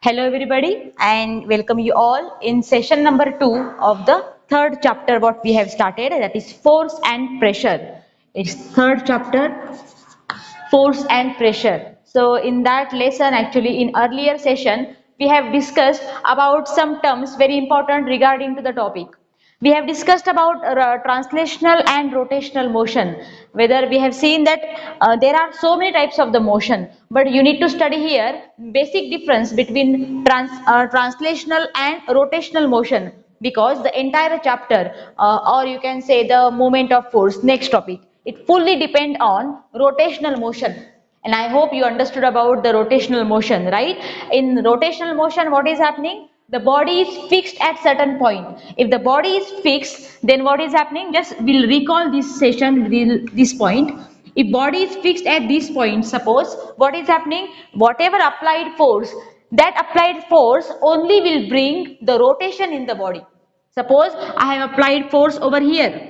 Hello everybody and welcome you all in session number 2 of the third chapter what we have started, that is force and pressure. It's third chapter, force and pressure. So in that lesson, actually in earlier session we have discussed about some terms very important regarding to the topic. We have discussed about translational and rotational motion, whether we have seen that there are so many types of the motion, but you need to study here basic difference between translational and rotational motion, because the entire chapter or you can say the moment of force, next topic, it fully depend on rotational motion. And I hope you understood about the rotational motion, right? In rotational motion, what is happening? The body is fixed at certain point. If the body is fixed, then what is happening? Just we'll recall this session, this point. If body is fixed at this point, suppose what is happening? Whatever applied force, that applied force only will bring the rotation in the body. Suppose I have applied force over here,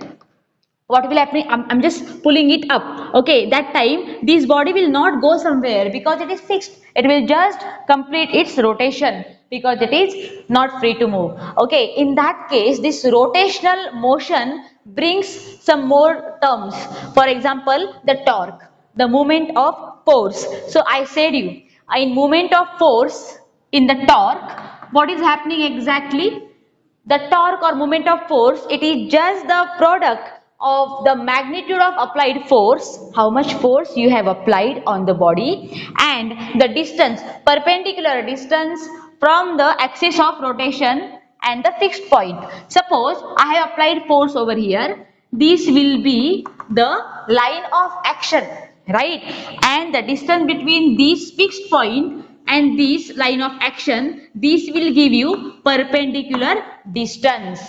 what will happen? I'm just pulling it up. Okay, that time this body will not go somewhere because it is fixed. It will just complete its rotation because it is not free to move. Okay, in that case, this rotational motion brings some more terms. For example, the torque, the moment of force. So I said you, in moment of force, in the torque, what is happening exactly? The torque or moment of force, it is just the product of the magnitude of applied force, how much force you have applied on the body, and the distance, perpendicular distance from the axis of rotation and the fixed point. Suppose I have applied force over here, this will be the line of action, right? And the distance between this fixed point and this line of action, this will give you perpendicular distance.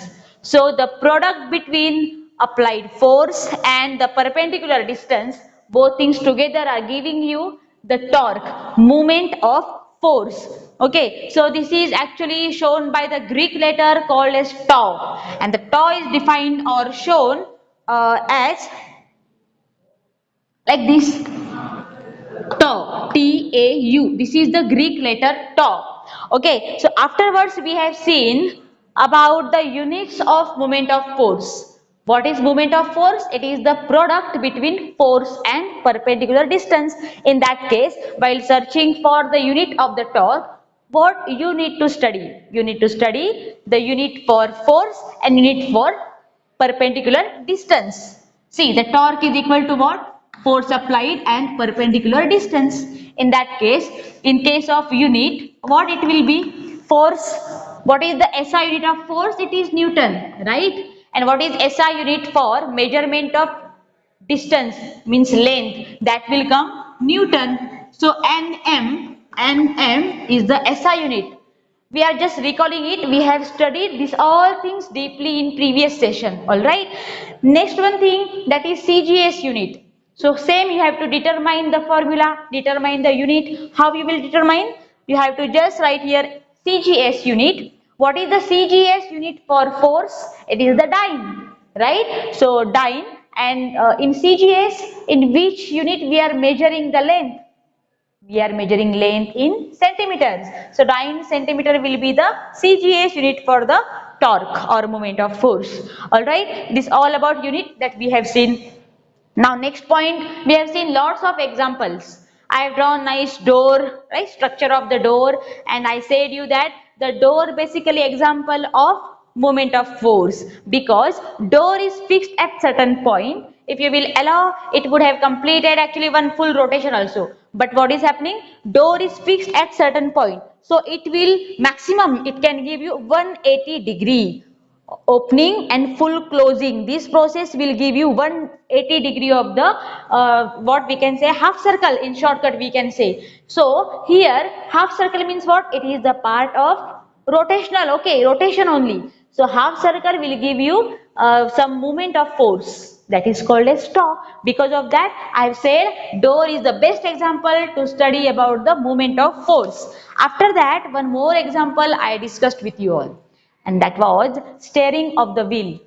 So the product between applied force and the perpendicular distance, both things together are giving you the torque, moment of force. Okay, so this is actually shown by the Greek letter called as tau, and the tau is defined or shown as like this, tau, T-A-U. This is the Greek letter tau. Okay, so afterwards we have seen about the units of moment of force. What is moment of force? It is the product between force and perpendicular distance. In that case, while searching for the unit of the torque, what you need to study? You need to study the unit for force and unit for perpendicular distance. See, the torque is equal to what? Force applied and perpendicular distance. In that case, in case of unit, what it will be? Force. What is the SI unit of force? It is Newton, right? And what is SI unit for measurement of distance, means length, that will come Newton. So Nm is the SI unit. We are just recalling it. We have studied this all things deeply in previous session. All right. Next one thing, that is CGS unit. So same, you have to determine the formula, determine the unit. How you will determine? You have to just write here CGS unit. What is the CGS unit for force? It is the dyne, right? So dyne, and in CGS, in which unit we are measuring the length? We are measuring length in centimeters. So dyne centimeter will be the CGS unit for the torque or moment of force. Alright, this all about unit that we have seen. Now next point, we have seen lots of examples. I have drawn nice door, right, structure of the door, and I said you that the door basically example of moment of force, because door is fixed at certain point. If you will allow, it would have completed actually one full rotation also. But what is happening? Door is fixed at certain point. So it will maximum, it can give you 180 degree opening and full closing. This process will give you 180 degree of the what we can say half circle, in shortcut we can say. So here half circle means what? It is the part of rotational, okay, rotation only. So half circle will give you some movement of force, that is called as tau. Because of that, I have said door is the best example to study about the movement of force. After that, one more example I discussed with you all, and that was steering of the wheel.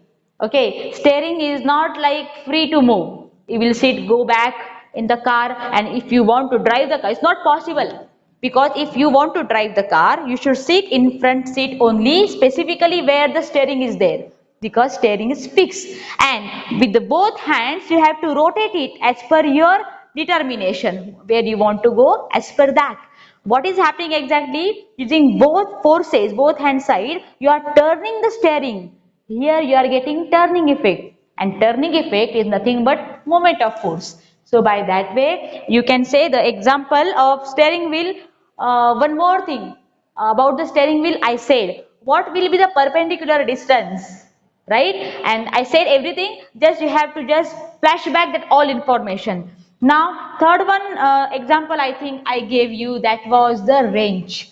Okay, steering is not like free to move. You will sit, go back in the car, and if you want to drive the car, it's not possible. Because if you want to drive the car, you should sit in front seat only, specifically where the steering is there, because steering is fixed, and with the both hands you have to rotate it as per your determination, where you want to go as per that. What is happening exactly? Using both forces, both hand side, you are turning the steering. Here you are getting turning effect, and turning effect is nothing but moment of force. So by that way you can say the example of steering wheel. One more thing about the steering wheel, I said what will be the perpendicular distance, right? And I said everything, just you have to just flash back that all information. Now third one example I think I gave you, that was the wrench.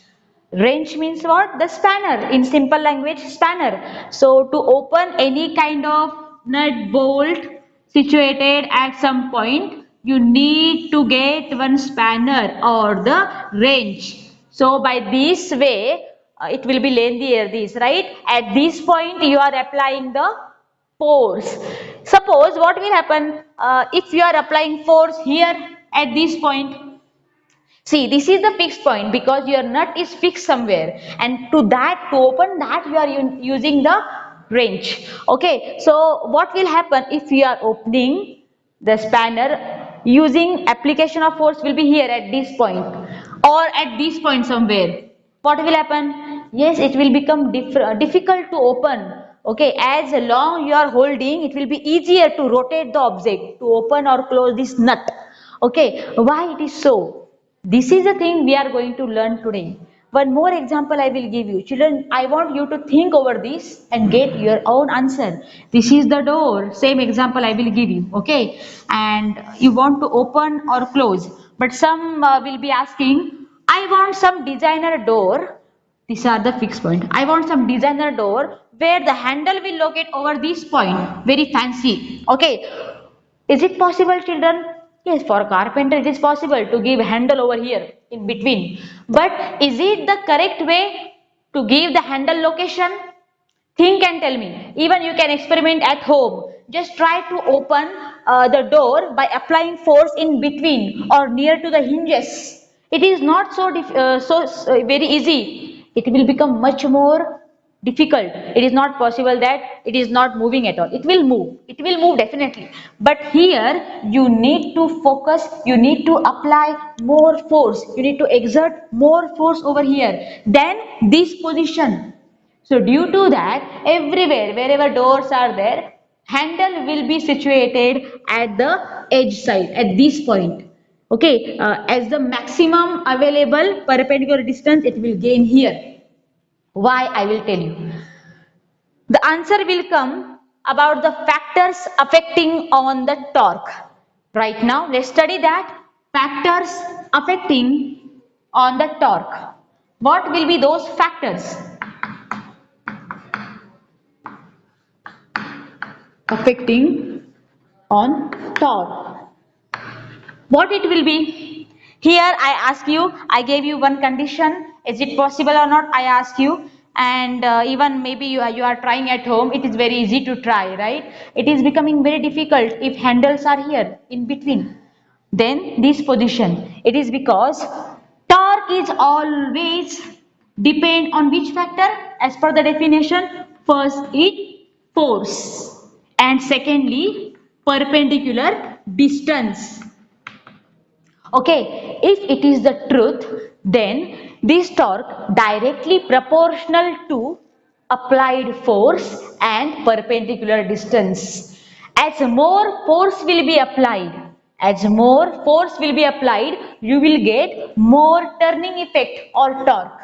Wrench means what? The spanner. In simple language, spanner. So to open any kind of nut bolt situated at some point, you need to get one spanner or the wrench. So by this way, it will be lengthier this, right? At this point, you are applying the force. Suppose what will happen if you are applying force here at this point. See, this is the fixed point because your nut is fixed somewhere, and to open that, you are using the wrench. Okay, so what will happen if you are opening the spanner using application of force will be here at this point or at this point somewhere. What will happen? Yes, it will become difficult to open. Okay, as long you are holding, it will be easier to rotate the object to open or close this nut. Okay, why it is so? This is the thing we are going to learn today. One more example I will give you. Children, I want you to think over this and get your own answer. This is the door. Same example I will give you. Okay. And you want to open or close. But some will be asking, I want some designer door. These are the fixed point. I want some designer door where the handle will locate over this point. Very fancy. Okay. Is it possible, children? Yes, for a carpenter it is possible to give handle over here in between. But is it the correct way to give the handle location? Think and tell me. Even you can experiment at home. Just try to open the door by applying force in between or near to the hinges. It is not so very easy. It will become much more difficult. It is not possible that it is not moving at all. It will move. It will move definitely. But here you need to focus. You need to apply more force. You need to exert more force over here. Then this position. So due to that, everywhere, wherever doors are there, handle will be situated at the edge side, at this point. Okay, as the maximum available perpendicular distance, it will gain here. Why? I will tell you. The answer will come about the factors affecting on the torque. Right now, let's study that. Factors affecting on the torque. What will be those factors? Affecting on torque. What it will be? Here I ask you, I gave you one condition. Is it possible or not? I ask you, and even maybe you are trying at home. It is very easy to try, right? It is becoming very difficult if handles are here in between. Then this position. It is because torque is always depend on which factor? As per the definition, first it force, and secondly perpendicular distance. Okay, if it is the truth, then this torque directly proportional to applied force and perpendicular distance. As more force will be applied, you will get more turning effect or torque.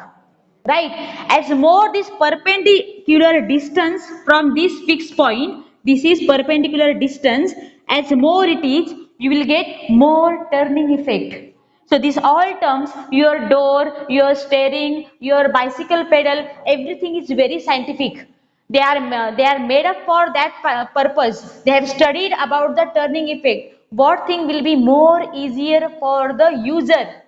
Right? As more this perpendicular distance from this fixed point, this is perpendicular distance, as more it is, you will get more turning effect. So these all terms, your door, your steering, your bicycle pedal, everything is very scientific. They are made up for that purpose. They have studied about the turning effect. What thing will be more easier for the user,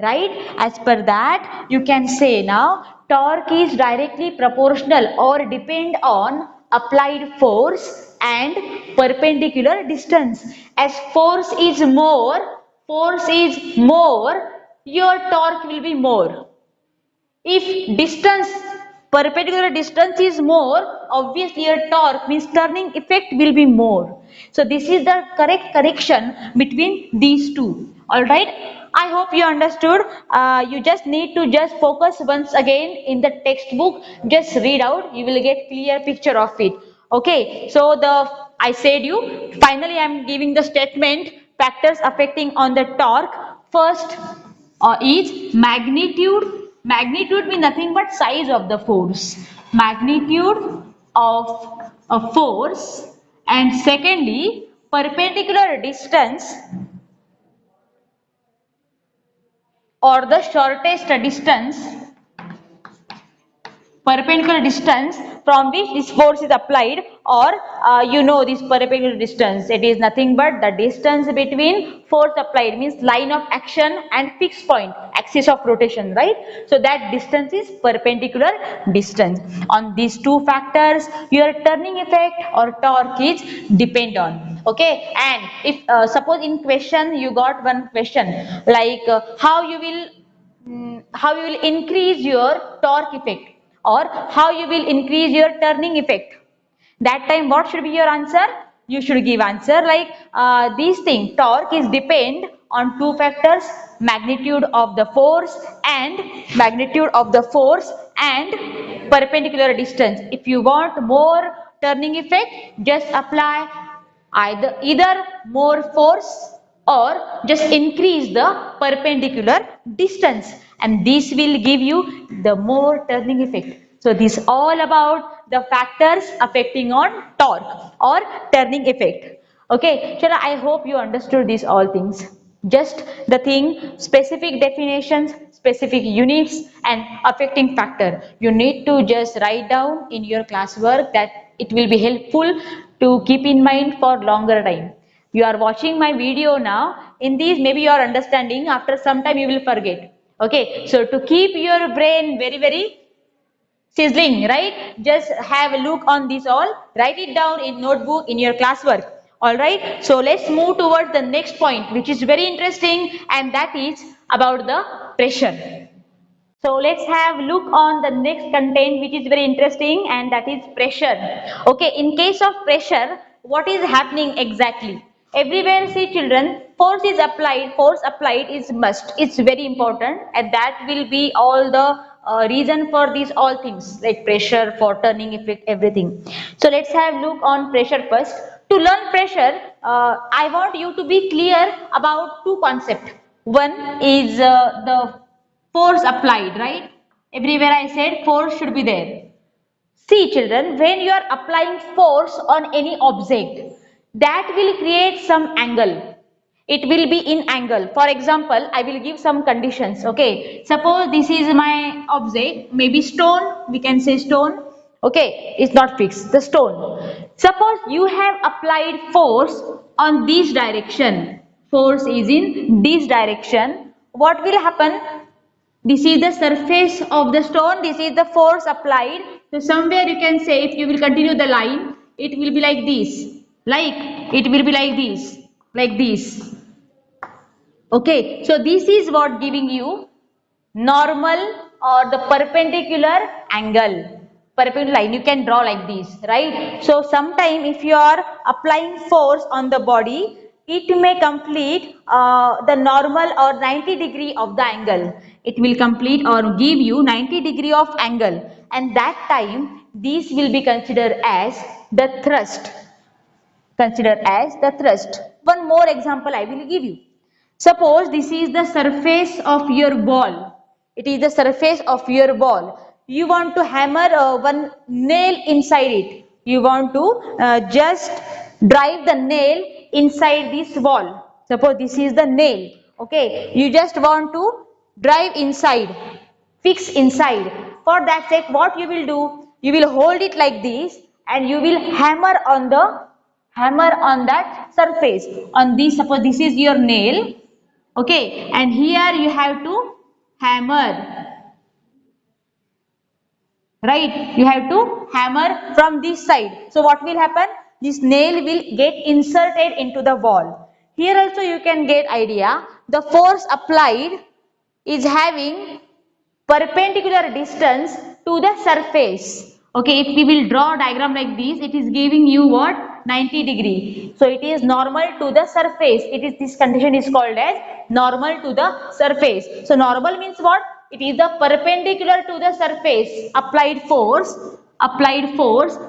right? As per that, you can say now torque is directly proportional or depend on applied force and perpendicular distance. As force is more, your torque will be more. If distance, perpendicular distance is more, obviously your torque means turning effect will be more. So this is the correct correction between these two. Alright, I hope you understood. You just need to just focus once again in the textbook, just read out, you will get clear picture of it. Okay, so I said you, finally I am giving the statement factors affecting on the torque. First is magnitude. Magnitude means nothing but size of the force. Magnitude of a force. And secondly, perpendicular distance or the shortest distance, perpendicular distance from which this force is applied, or this perpendicular distance, it is nothing but the distance between force applied, means line of action and fixed point, axis of rotation, right? So that distance is perpendicular distance. On these two factors your turning effect or torque is depend on. Okay, and if suppose in question you got one question like how you will increase your torque effect or how you will increase your turning effect. That time what should be your answer? You should give answer like these things, torque is depend on two factors, magnitude of the force and perpendicular distance. If you want more turning effect, just apply either more force or just increase the perpendicular distance, and this will give you the more turning effect. So this all about the factors affecting on torque or turning effect. Okay, Shara, I hope you understood these all things. Just the thing, specific definitions, specific units and affecting factor. You need to just write down in your classwork, that it will be helpful to keep in mind for longer time. You are watching my video now, in these maybe you are understanding, after some time you will forget. Okay, so to keep your brain very sizzling, right? Just have a look on this all, write it down in notebook in your classwork. Alright, so let's move towards the next point, which is very interesting, and that is about the pressure. So let's have look on the next content, which is very interesting, and that is pressure. Okay, in case of pressure, what is happening exactly? Everywhere see children, force applied is must. It's very important, and that will be all the reason for these all things like pressure, for turning effect, everything. So let's have look on pressure first. To learn pressure, I want you to be clear about two concepts. One is the force applied, right? Everywhere I said force should be there. See children, when you are applying force on any object, that will create some angle. It will be in angle. For example, I will give some conditions. Okay, suppose this is my object, maybe stone, we can say stone. Okay, it's not fixed, the stone. Suppose you have applied force on this direction. Force is in this direction. What will happen? This is the surface of the stone, this is the force applied. So somewhere you can say, if you will continue the line, it will be like this. It will be like this. Like this. Okay, so this is what giving you normal or the perpendicular angle. Perpendicular line you can draw like this, right? So sometime if you are applying force on the body, it may complete the normal or 90 degree of the angle. It will complete or give you 90 degree of angle, and that time this will be considered as the thrust. Considered as the thrust. One more example I will give you. Suppose this is the surface of your ball. It is the surface of your ball. You want to hammer one nail inside it. You want to just drive the nail inside this wall. Suppose this is the nail. Okay. You just want to drive inside, fix inside. For that sake, what you will do? You will hold it like this and you will hammer on that surface. On this, suppose this is your nail. Okay, and here you have to hammer, right? You have to hammer from this side. So what will happen? This nail will get inserted into the wall. Here also you can get idea. The force applied is having perpendicular distance to the surface. Okay, if we will draw a diagram like this, it is giving you what? 90 degree. So it is normal to the surface. This condition is called as normal to the surface. So normal means what? It is the perpendicular to the surface. Applied force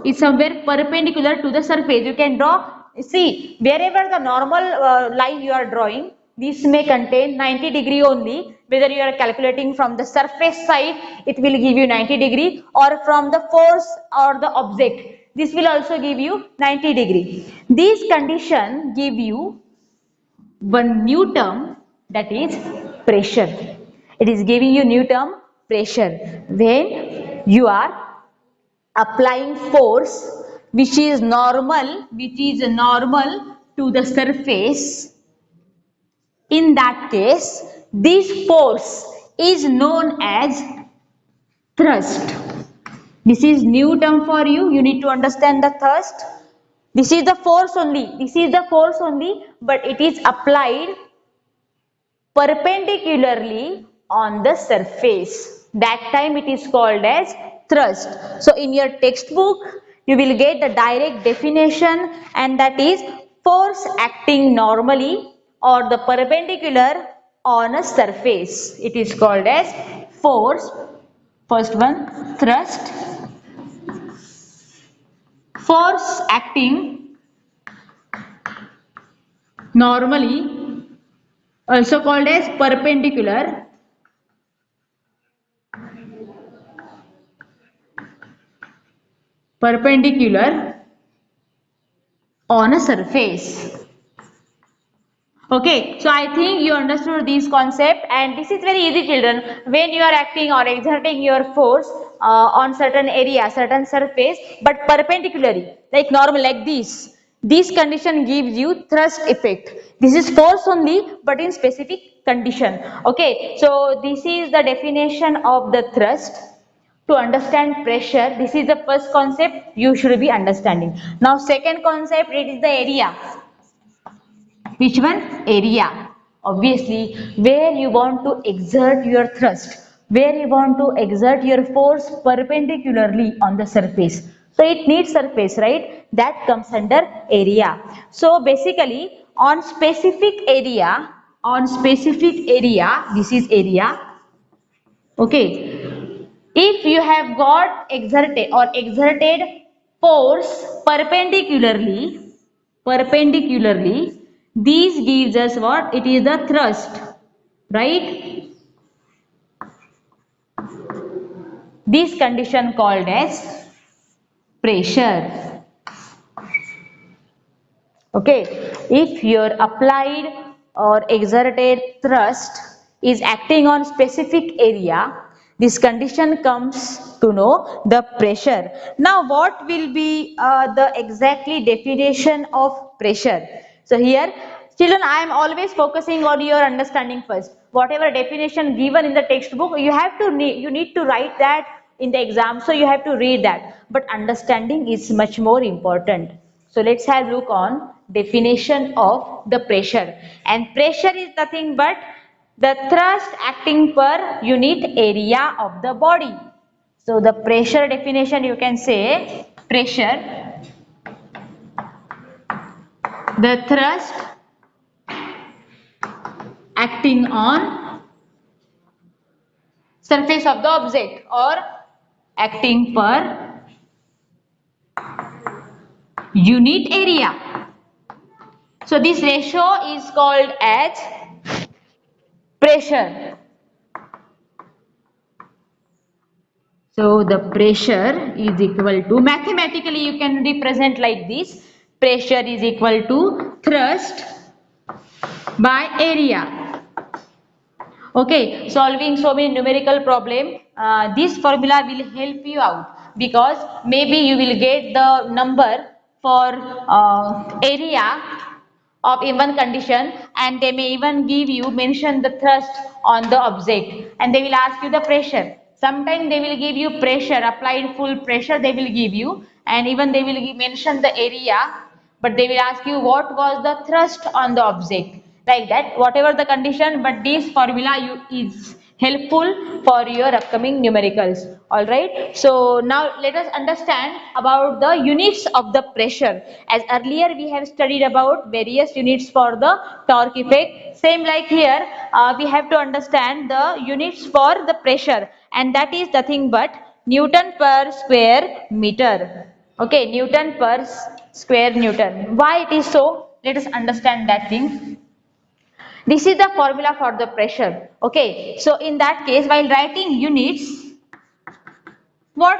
is somewhere perpendicular to the surface. You can draw, see, wherever the normal line you are drawing, this may contain 90 degree only. Whether you are calculating from the surface side, it will give you 90 degree, or from the force or the object, this will also give you 90 degree. These condition give you one new term, that is pressure. It is giving you new term pressure when you are applying force which is normal to the surface. In that case, this force is known as thrust. This is new term for you. You need to understand the thrust. This is the force only, but it is applied perpendicularly on the surface. That time it is called as thrust. So in your textbook, you will get the direct definition, and that is force acting normally or the perpendicular on a surface. It is called as force. First one, thrust. Force acting normally, also called as perpendicular on a surface. Okay, so I think you understood this concept, and this is very easy, children. When you are acting or exerting your force on certain area, certain surface, but perpendicularly, like normal, like this condition gives you thrust effect. This is force only, but in specific condition. Okay, so this is the definition of the thrust. To understand pressure, this is the first concept you should be understanding. Now, second concept, it is the area. Which one? Area. Obviously, where you want to exert your thrust, where you want to exert your force perpendicularly on the surface. So it needs surface, right? That comes under area. So basically, on specific area, this is area. Okay. If you have got exerted force perpendicularly, this gives us what? It is the thrust, right? This condition called as pressure. Okay, if your applied or exerted thrust is acting on specific area, this condition comes to know the pressure. Now, what will be the exactly definition of pressure? So here, children, I am always focusing on your understanding first. Whatever definition given in the textbook, you need to write that in the exam, so you have to read that. But understanding is much more important. So let's have a look on definition of the pressure. And pressure is nothing but the thrust acting per unit area of the body. So the pressure definition, you can say pressure, the thrust acting on surface of the object or acting per unit area. So this ratio is called as pressure. So the pressure is equal to, mathematically you can represent like this, pressure is equal to thrust by area. Okay, solving so many numerical problem, this formula will help you out, because maybe you will get the number for area of even condition, and they may even give you, mention the thrust on the object, and they will ask you the pressure. Sometimes they will give you pressure, applied full pressure they will give you, and even they will mention the area, but they will ask you what was the thrust on the object. Like that, whatever the condition, but this formula is helpful for your upcoming numericals. All right. So now let us understand about the units of the pressure. As earlier we have studied about various units for the torque effect. Same like here, we have to understand the units for the pressure, and that is nothing but Newton per square meter. Okay, Newton per square Newton. Why it is so? Let us understand that thing. This is the formula for the pressure. Okay, so in that case, while writing units, what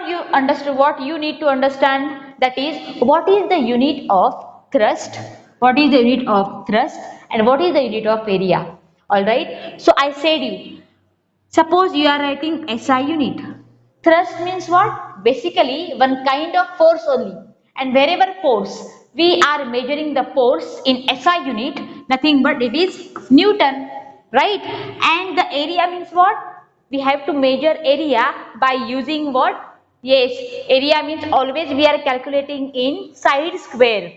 you need to understand, that is what is the unit of thrust, what is the unit of thrust, and what is the unit of area. All right. So I said you, suppose you are writing SI unit. Thrust means what? Basically one kind of force only. And wherever force, we are measuring the force in SI unit, nothing but it is Newton, right? And the area means what? We have to measure area by using what? Yes, area means always we are calculating in side square.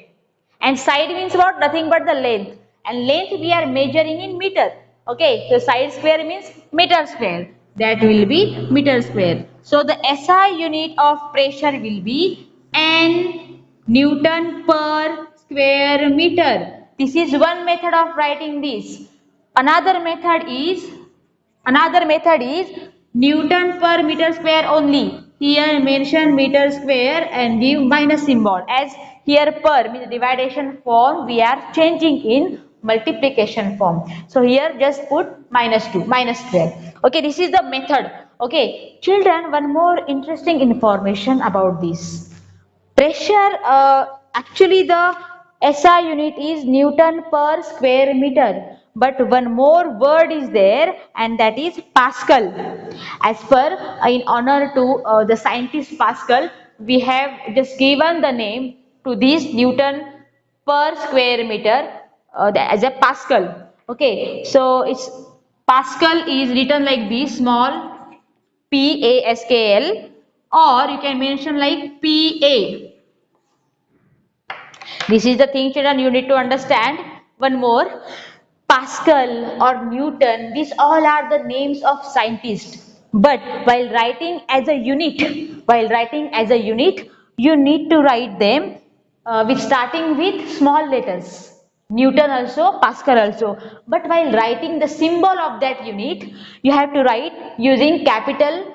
And side means what? Nothing but the length. And length we are measuring in meter. Okay, so side square means meter square. That will be meter square. So the SI unit of pressure will be N Newton per square meter. This is one method of writing this. Another method is Another method is Newton per meter square only. Here mention meter square and give minus symbol, as here per means division form we are changing in multiplication form. So here just put minus 2, minus square. Okay, this is the method. Okay, children, one more interesting information about this. Pressure, actually the SI unit is Newton per square meter. But one more word is there, and that is Pascal. As per, in honor to the scientist Pascal, we have just given the name to this Newton per square meter as a Pascal. Okay, so it's Pascal is written like this, small PASKL, or you can mention like PA. This is the thing, children, you need to understand. One more, Pascal or Newton, these all are the names of scientists. But while writing as a unit, you need to write them with starting with small letters. Newton also, Pascal also. But while writing the symbol of that unit, you have to write using capital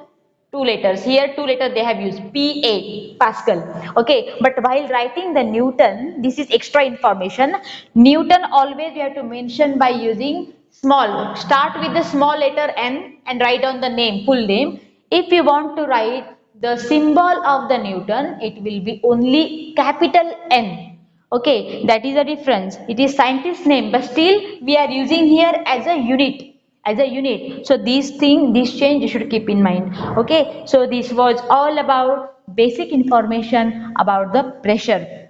two letters. Here two letters they have used, PA, Pascal. Okay, but while writing the Newton, this is extra information. Newton always you have to mention by using small, start with the small letter N and write down the name, full name. If you want to write the symbol of the Newton, it will be only capital N. Okay, that is the difference. It is scientist name, but still we are using here as a unit, so this change you should keep in mind. Okay, so this was all about basic information about the pressure.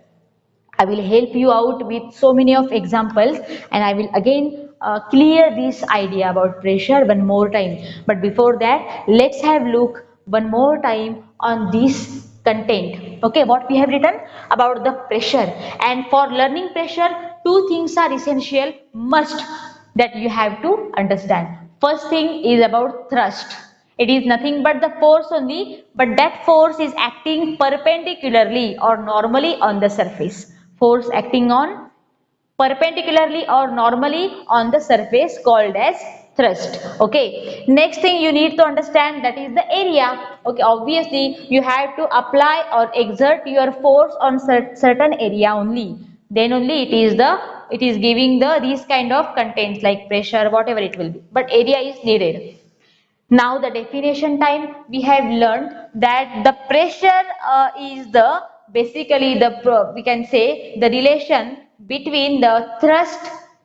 I will help you out with so many of examples, and I will again clear this idea about pressure one more time. But before that, let's have look one more time on this content. Okay, what we have written about the pressure. And for learning pressure, two things are essential, must, that you have to understand. First thing is about thrust. It is nothing but the force only, but that force is acting perpendicularly or normally on the surface. Force acting on perpendicularly or normally on the surface called as thrust. Okay, next thing you need to understand, that is the area. Okay, obviously you have to apply or exert your force on certain area only, then only it is giving the these kind of contents like pressure, whatever it will be, but area is needed. Now the definition time, we have learned that the pressure is the basically the we can say the relation between the thrust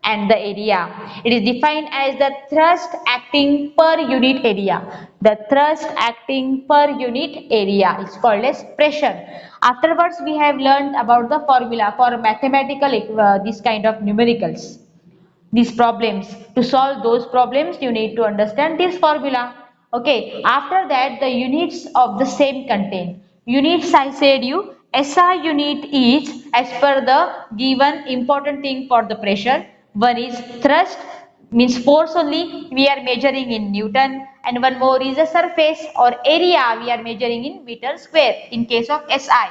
and the area. It is defined as the thrust acting per unit area. The thrust acting per unit area is called as pressure. Afterwards, we have learned about the formula for mathematical this kind of numericals, these problems. To solve those problems, you need to understand this formula. Okay, after that the units of the same content. Units, I said you, SI unit is as per the given important thing for the pressure. One is thrust, means force only we are measuring in Newton, and one more is the surface or area we are measuring in meter square in case of SI.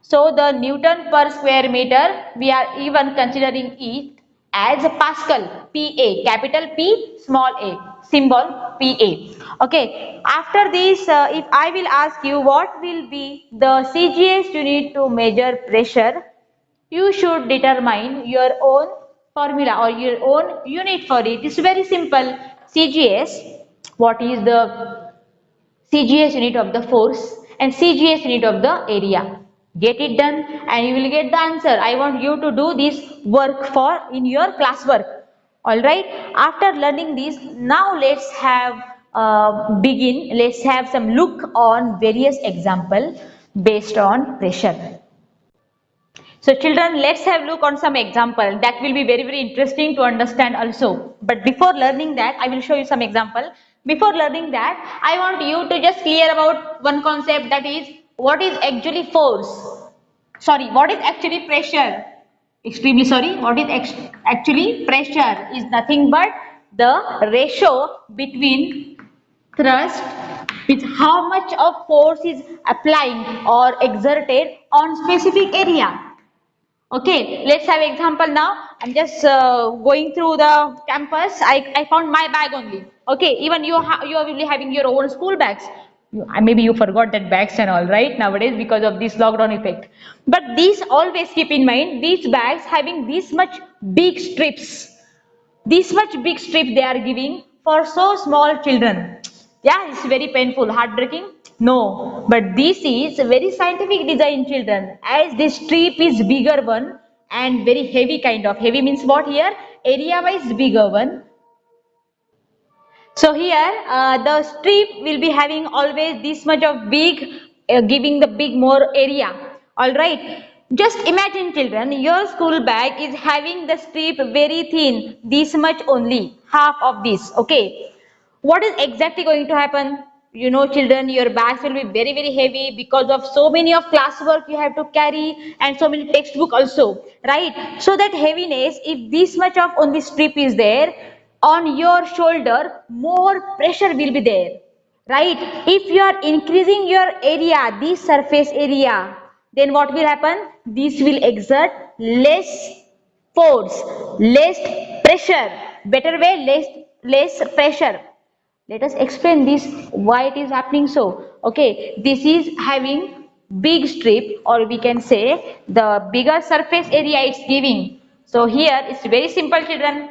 So the Newton per square meter we are even considering it as a Pascal, PA, capital P, small a, symbol PA. Okay, after this if I will ask you what will be the CGS unit to measure pressure, you should determine your own formula or your own unit for it. It's very simple. CGS, what is the CGS unit of the force and CGS unit of the area. Get it done and you will get the answer. I want you to do this work for in your classwork. Alright. After learning this, now let's have begin. Let's have some look on various example based on pressure. So children, let's have a look on some example that will be very interesting to understand also. But before learning that, I will show you some example. Before learning that, I want you to just clear about one concept, that is what is actually force. Sorry, what is actually pressure? Extremely sorry, what is actually pressure is nothing but the ratio between thrust with how much of force is applying or exerted on specific area. Okay, let's have example now. I'm just going through the campus. I found my bag only. Okay, even you are really having your own school bags. Maybe you forgot that bags and all right nowadays because of this lockdown effect. But these always keep in mind, these bags having this much big strips, this much big strip they are giving for so small children. Yeah, it's very painful, heartbreaking. No, but this is a very scientific design, children, as this strip is bigger one and very heavy kind of. Heavy means what here? Area wise bigger one. So here the strip will be having always this much of big, giving the big more area. Alright. Just imagine children, your school bag is having the strip very thin, this much only, half of this. Okay. What is exactly going to happen? You know children, your bags will be very heavy because of so many of classwork you have to carry and so many textbook also, right? So that heaviness, if this much of only strip is there on your shoulder, more pressure will be there, right? If you are increasing your area, this surface area, then what will happen? This will exert less force, less pressure, better way, less pressure. Let us explain this why it is happening so. Okay, this is having big strip, or we can say the bigger surface area it's giving. So here it's very simple children.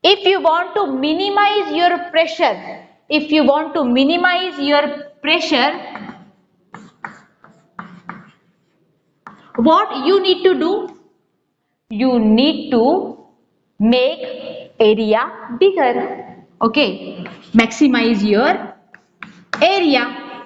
If you want to minimize your pressure, if you want to minimize your pressure, what you need to do? You need to make area bigger. Okay, maximize your area.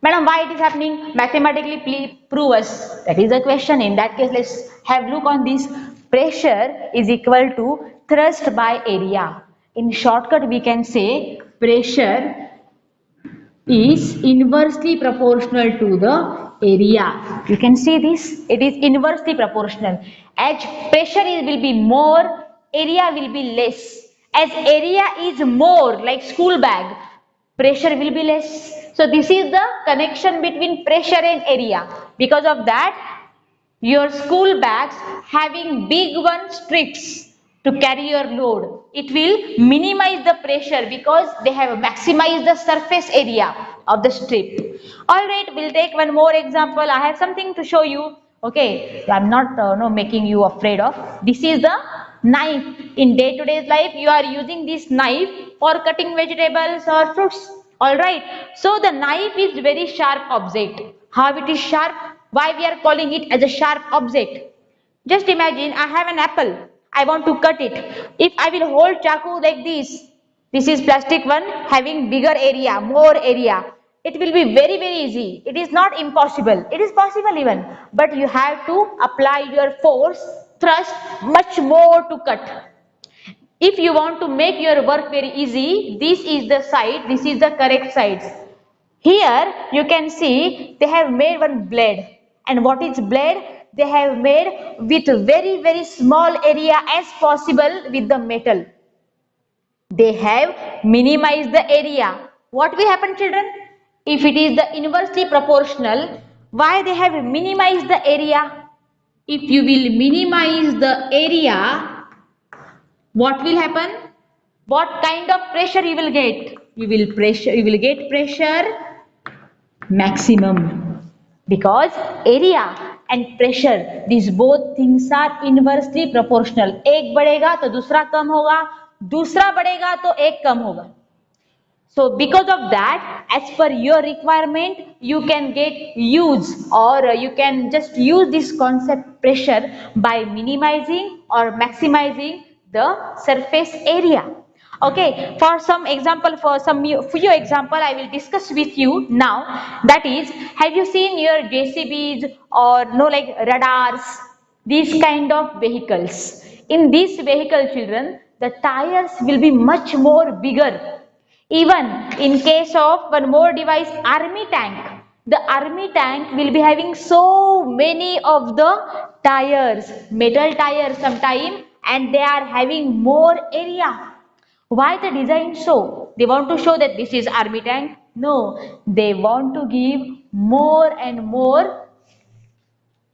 Madam, why it is happening? Mathematically, please prove us. That is the question. In that case, let's have look on this. Pressure is equal to thrust by area. In shortcut, we can say pressure is inversely proportional to the area. You can see this. It is inversely proportional. As pressure will be more, area will be less. As area is more, like school bag, pressure will be less. So this is the connection between pressure and area. Because of that, your school bags having big one strips to carry your load, it will minimize the pressure because they have maximized the surface area of the strip. Alright, we'll take one more example. I have something to show you. Okay, I'm not no, making you afraid of. This is the knife. In day-to-day life, you are using this knife for cutting vegetables or fruits. Alright, so the knife is very sharp object. How it is sharp? Why we are calling it as a sharp object? Just imagine I have an apple. I want to cut it. If I will hold chaku like this is plastic one having bigger area, more area. It will be very easy. It is not impossible. It is possible even. But you have to apply your force, thrust much more to cut. If you want to make your work very easy, this is the side, this is the correct side. Here you can see they have made one blade And what is blade? They have made with very small area as possible with the metal. They have minimized the area. What will happen, children? If it is the inversely proportional, why they have minimized the area? If you will minimize the area, what will happen? What kind of pressure you will get? You will get pressure maximum, because area and pressure, these both things are inversely proportional. एक बढ़ेगा तो दूसरा कम होगा, दूसरा बढ़ेगा तो एक कम होगा. So because of that, as per your requirement, you can get use, or you can just use this concept pressure by minimizing or maximizing the surface area. Okay, for some example, for few example, I will discuss with you now. That is, have you seen your JCBs or no, like radars, these kind of vehicles? In this vehicle, children, the tires will be much more bigger. Even in case of one more device, army tank, the army tank will be having so many of the tires, metal tires sometime, and they are having more area. Why the design so? They want to show that this is army tank? No, they want to give more and more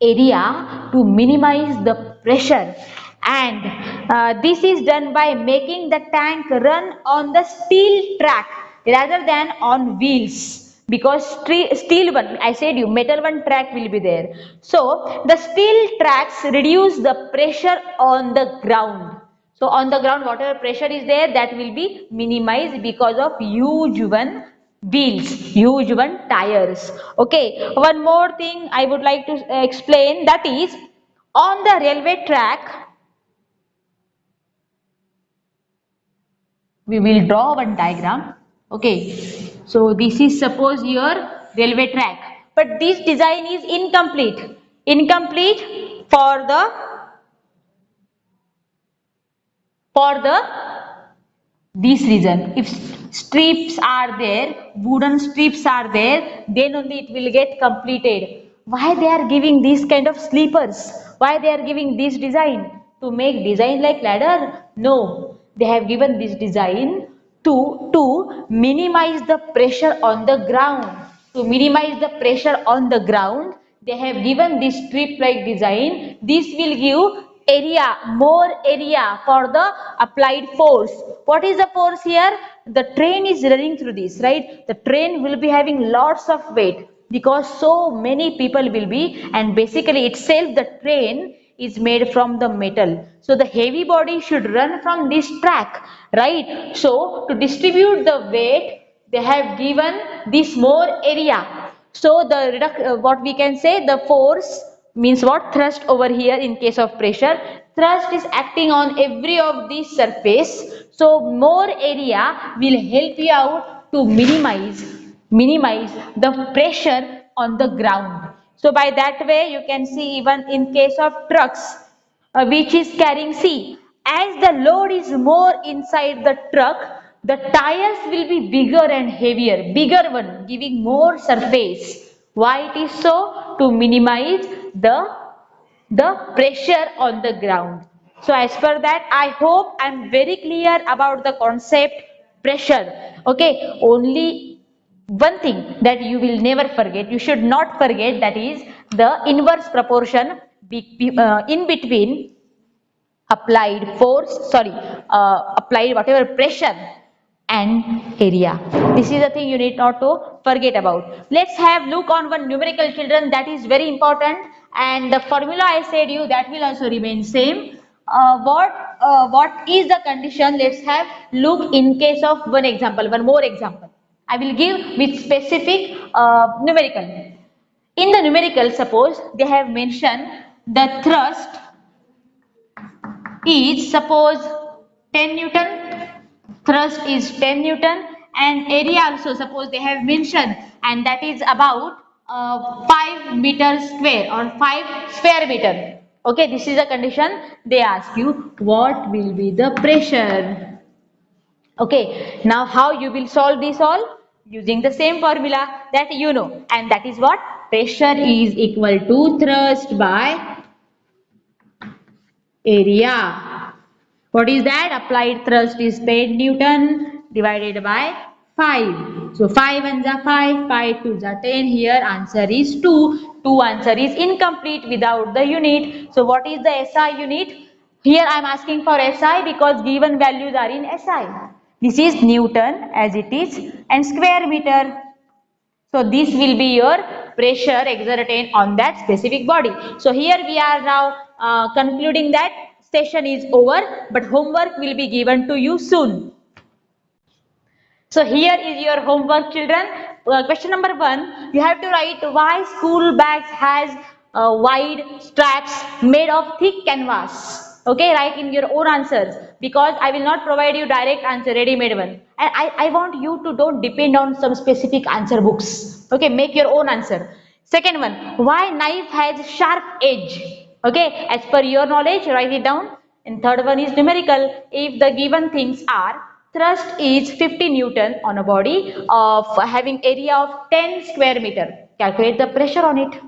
area to minimize the pressure, and this is done by making the tank run on the steel track rather than on wheels, because steel one, I said you, metal one track will be there, so the steel tracks reduce the pressure on the ground. So on the ground, whatever pressure is there, that will be minimized because of huge one wheels, huge one tires. Okay, one more thing I would like to explain, that is, on the railway track, we will draw one diagram. Okay, so this is suppose your railway track, but this design is incomplete for the this reason. If strips are there, wooden strips are there, then only it will get completed. Why they are giving these kind of sleepers? Why they are giving this design? To make design like ladder? No, they have given this design to minimize the pressure on the ground. To minimize the pressure on the ground, they have given this strip like design. This will give area, more area for the applied force. What is the force here? The train is running through this, right? The train will be having lots of weight because so many people will be, and basically itself the train is made from the metal, so the heavy body should run from this track, right? So to distribute the weight, they have given this more area. So the what we can say, the force means what? Thrust over here in case of pressure. Thrust is acting on every of these surface. So more area will help you out to minimize the pressure on the ground. So by that way you can see, even in case of trucks which is carrying, see, as the load is more inside the truck, the tires will be bigger and heavier, bigger one, giving more surface. Why it is so? To minimize the pressure on the ground. So as per that, I hope I am very clear about the concept pressure. Okay, only one thing that you will never forget, you should not forget, that is the inverse proportion in between applied force, sorry, applied whatever pressure and area. This is the thing you need not to forget about. Let's have look on one numerical, children, that is very important, and the formula I said you, that will also remain same. What is the condition? Let's have look in case of one example, one more example. I will give with specific numerical. In the numerical, suppose they have mentioned the thrust is suppose 10 Newton, thrust is 10 Newton, and area also suppose they have mentioned, and that is about 5 meter square or 5 square meter. Okay, this is a condition. They ask you what will be the pressure. Okay, now how you will solve this all? using the same formula that you know, and that is what? Pressure is equal to thrust by area. What is that? Applied thrust is 10 Newton divided by 5. So 5 ones are 5, 5 twos are 10. Here answer is 2. 2 answer is incomplete without the unit. So what is the SI unit? Here I am asking for SI because given values are in SI. This is Newton as it is and square meter. So this will be your pressure exerted on that specific body. So here we are now concluding that session is over, but homework will be given to you soon. So here is your homework, children. Question number 1, you have to write why school bags has wide straps made of thick canvas. Okay, write in your own answers because I will not provide you direct answer, ready-made one. And I want you to don't depend on some specific answer books. Okay, make your own answer. Second one, why knife has sharp edge? Okay, as per your knowledge, write it down. And third one is numerical. If the given things are thrust is 50 Newton on a body of having area of 10 square meter. Calculate the pressure on it.